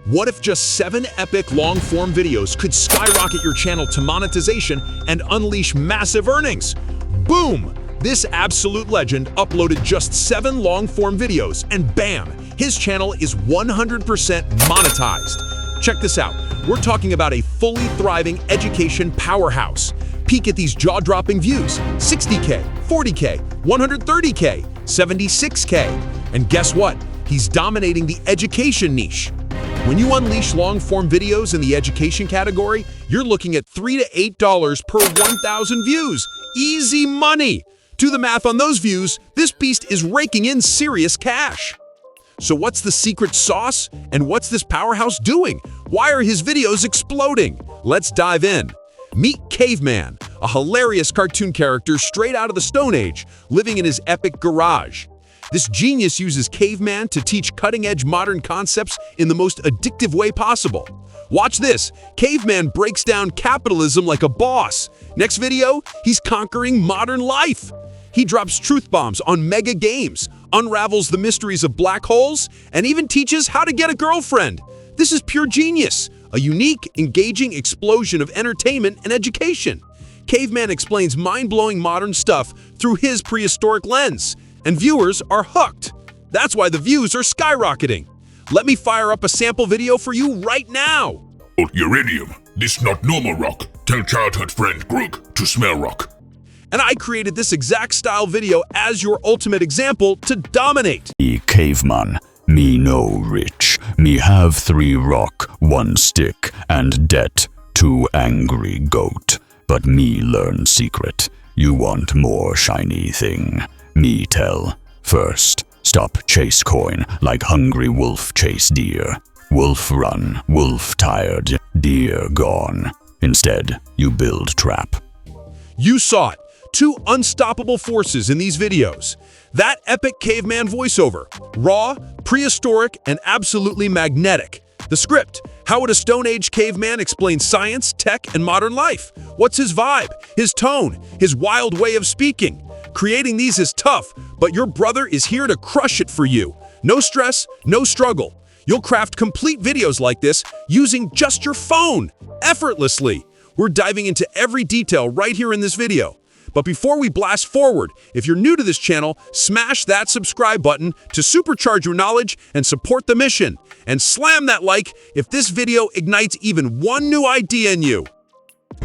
What if just 7 epic long-form videos could skyrocket your channel to monetization and unleash massive earnings? Boom! This absolute legend uploaded just 7 long-form videos and bam! His channel is 100% monetized. Check this out. We're talking about a fully thriving education powerhouse. Peek at these jaw-dropping views: 60K, 40K, 130K, 76K. And guess what? He's dominating the education niche. When you unleash long-form videos in the education category, you're looking at $3 to $8 per 1,000 views. Easy money! Do the math on those views, this beast is raking in serious cash. So what's the secret sauce? And what's this powerhouse doing? Why are his videos exploding? Let's dive in. Meet Caveman, a hilarious cartoon character straight out of the Stone Age, living in his epic garage. This genius uses Caveman to teach cutting-edge modern concepts in the most addictive way possible. Watch this. Caveman breaks down capitalism like a boss. Next video, he's conquering modern life. He drops truth bombs on mega games, unravels the mysteries of black holes, and even teaches how to get a girlfriend. This is pure genius, a unique, engaging explosion of entertainment and education. Caveman explains mind-blowing modern stuff through his prehistoric lens, and viewers are hooked. That's why the views are skyrocketing. Let me fire up a sample video for you right now. Uridium, this not normal rock. Tell childhood friend Grook to smell rock. And I created this exact style video as your ultimate example to dominate. Me caveman, me no rich. Me have 3 rock, 1 stick, and debt, 2 angry goat. But me learn secret. You want more shiny thing. Me tell. First, stop chase coin like hungry wolf chase deer. Wolf run, wolf tired, deer gone. Instead, you build trap. You saw it. 2 unstoppable forces in these videos. That epic caveman voiceover, raw, prehistoric, and absolutely magnetic. The script, how would a Stone Age caveman explain science, tech, and modern life? What's his vibe, his tone, his wild way of speaking? Creating these is tough, but your brother is here to crush it for you. No stress, no struggle. You'll craft complete videos like this using just your phone, effortlessly. We're diving into every detail right here in this video. But before we blast forward, if you're new to this channel, smash that subscribe button to supercharge your knowledge and support the mission. And slam that like if this video ignites even one new idea in you.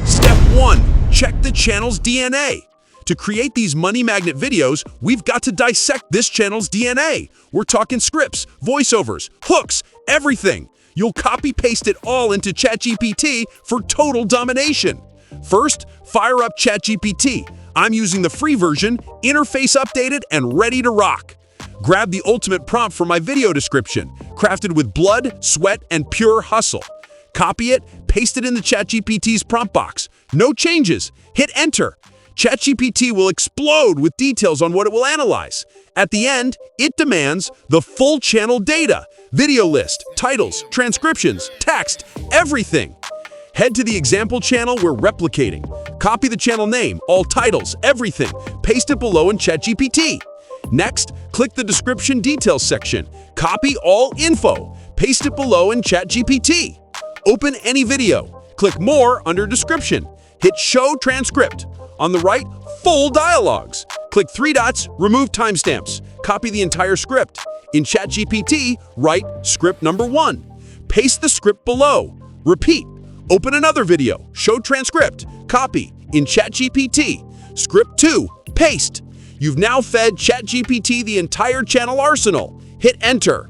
Step 1. Check the channel's DNA. To create these money magnet videos, we've got to dissect this channel's DNA. We're talking scripts, voiceovers, hooks, everything. You'll copy-paste it all into ChatGPT for total domination. First, fire up ChatGPT. I'm using the free version, interface updated and ready to rock. Grab the ultimate prompt for my video description, crafted with blood, sweat, and pure hustle. Copy it, paste it in the ChatGPT's prompt box. No changes. Hit enter. ChatGPT will explode with details on what it will analyze. At the end, it demands the full channel data, video list, titles, transcriptions, text, everything. Head to the example channel we're replicating. Copy the channel name, all titles, everything. Paste it below in ChatGPT. Next, click the description details section. Copy all info. Paste it below in ChatGPT. Open any video. Click More under Description. Hit Show Transcript. On the right, full dialogues. Click 3 dots, remove timestamps. Copy the entire script. In ChatGPT, write script number 1. Paste the script below. Repeat. Open another video. Show transcript. Copy. In ChatGPT. Script 2. Paste. You've now fed ChatGPT the entire channel arsenal. Hit enter.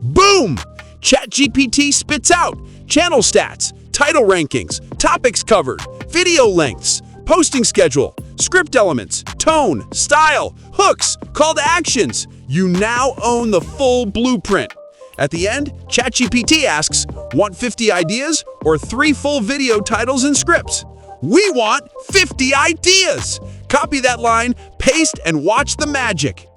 Boom! ChatGPT spits out channel stats, title rankings, topics covered, video lengths, posting schedule, script elements, tone, style, hooks, call to actions. You now own the full blueprint. At the end, ChatGPT asks, want 50 ideas or 3 full video titles and scripts? We want 50 ideas! Copy that line, paste, and watch the magic.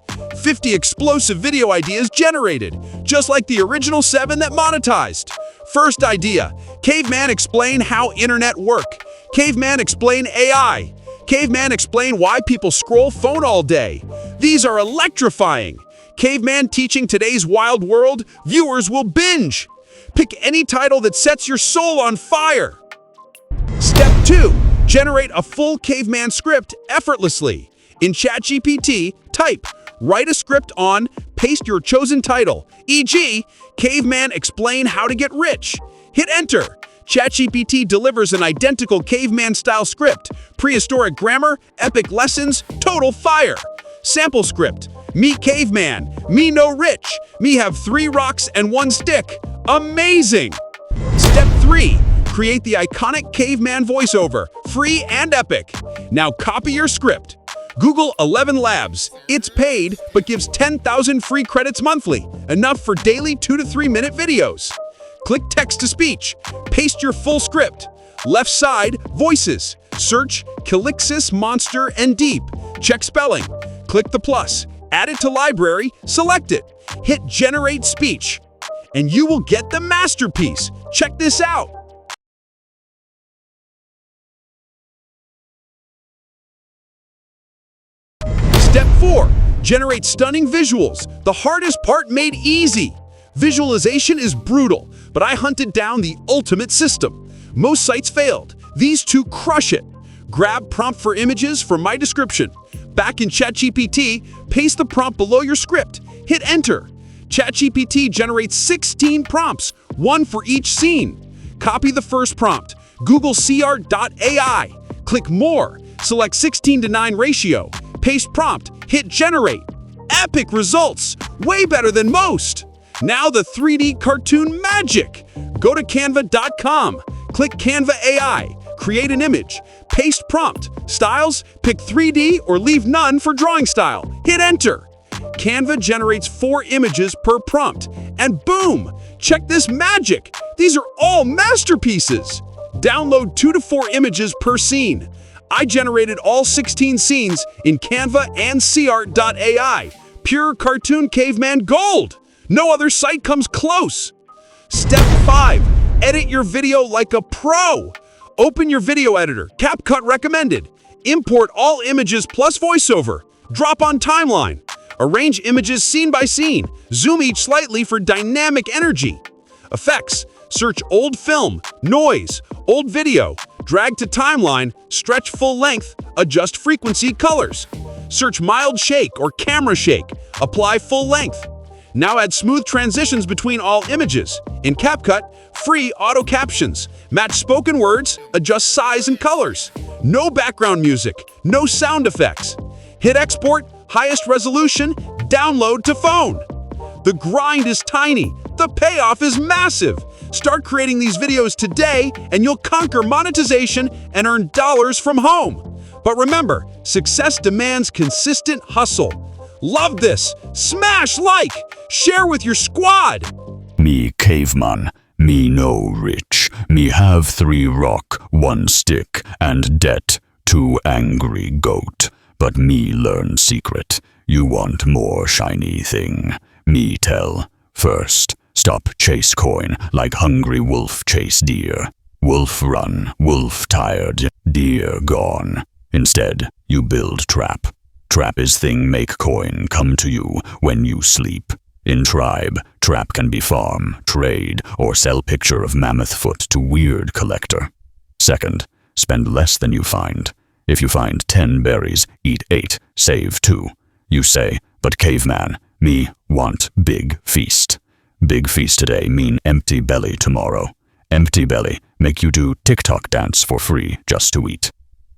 50 explosive video ideas generated, just like the original 7 that monetized. First idea, Caveman explain how internet work. Caveman explain AI. Caveman explain why people scroll phone all day. These are electrifying. Caveman teaching today's wild world, viewers will binge. Pick any title that sets your soul on fire. Step 2. Generate a full caveman script effortlessly. In ChatGPT, type, write a script on, paste your chosen title, e.g., Caveman Explain How to Get Rich. Hit enter. ChatGPT delivers an identical caveman-style script, prehistoric grammar, epic lessons, total fire. Sample script, me caveman, me no rich, me have 3 rocks and 1 stick. Amazing! Step 3. Create the iconic caveman voiceover, free and epic. Now copy your script. Google FixerLabs. It's paid, but gives 10,000 free credits monthly, enough for daily 2 to 3 minute videos. Click text-to-speech. Paste your full script. Left side, voices. Search Calixis, Monster, and Deep. Check spelling. Click the plus. Add it to library. Select it. Hit Generate Speech. And you will get the masterpiece. Check this out. Step 4. Generate stunning visuals. The hardest part made easy. Visualization is brutal, but I hunted down the ultimate system. Most sites failed. These 2 crush it. Grab prompt for images from my description. Back in ChatGPT, paste the prompt below your script. Hit enter. ChatGPT generates 16 prompts, 1 for each scene. Copy the first prompt. Google CR.ai. Click More. Select 16:9 ratio. Paste prompt. Hit Generate. Epic results! Way better than most! Now the 3D cartoon magic! Go to canva.com. Click Canva AI. Create an image. Paste prompt. Styles, pick 3D or leave none for drawing style. Hit enter. Canva generates 4 images per prompt. And boom! Check this magic! These are all masterpieces! Download 2 to 4 images per scene. I generated all 16 scenes in Canva and CR.ai. Pure cartoon caveman gold! No other site comes close! Step 5. Edit your video like a pro! Open your video editor, CapCut recommended. Import all images plus voiceover. Drop on timeline. Arrange images scene by scene. Zoom each slightly for dynamic energy. Effects. Search old film, noise, old video. Drag to timeline, stretch full length, adjust frequency, colors. Search mild shake or camera shake. Apply full length. Now add smooth transitions between all images. In CapCut, free auto captions. Match spoken words, adjust size and colors. No background music, no sound effects. Hit export, highest resolution, download to phone. The grind is tiny, the payoff is massive. Start creating these videos today and you'll conquer monetization and earn dollars from home. But remember, success demands consistent hustle. Love this! Smash like! Share with your squad! Me caveman, me no rich, me have 3 rock, 1 stick, and debt, 2 angry goat. But me learn secret, you want more shiny thing. Me tell, first, stop chase coin like hungry wolf chase deer. Wolf run, wolf tired, deer gone. Instead, you build trap. Trap is thing make coin come to you when you sleep. In tribe, trap can be farm, trade, or sell picture of mammoth foot to weird collector. Second, spend less than you find. If you find 10 berries, eat 8, save 2. You say, but caveman, me want big feast. Big feast today mean empty belly tomorrow. Empty belly make you do TikTok dance for free just to eat.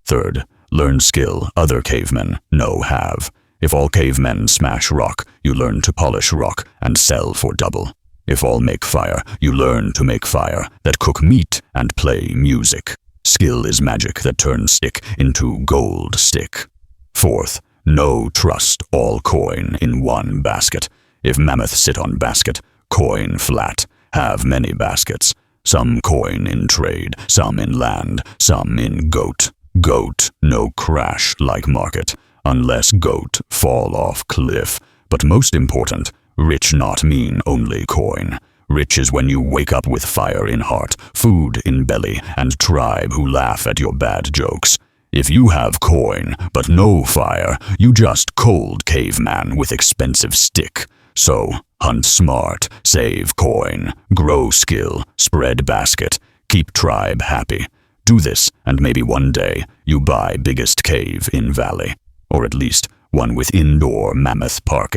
Third, learn skill other cavemen no have. If all cavemen smash rock, you learn to polish rock and sell for double. If all make fire, you learn to make fire that cook meat and play music. Skill is magic that turns stick into gold stick. Fourth, no trust all coin in one basket. If mammoth sit on basket, coin flat, have many baskets. Some coin in trade, some in land, some in goat. Goat no crash like market, unless goat fall off cliff. But most important, rich not mean only coin. Rich is when you wake up with fire in heart, food in belly, and tribe who laugh at your bad jokes. If you have coin, but no fire, you just cold caveman with expensive stick. So, hunt smart, save coin, grow skill, spread basket, keep tribe happy. Do this, and maybe one day you buy biggest cave in valley. Or at least one with indoor mammoth parking.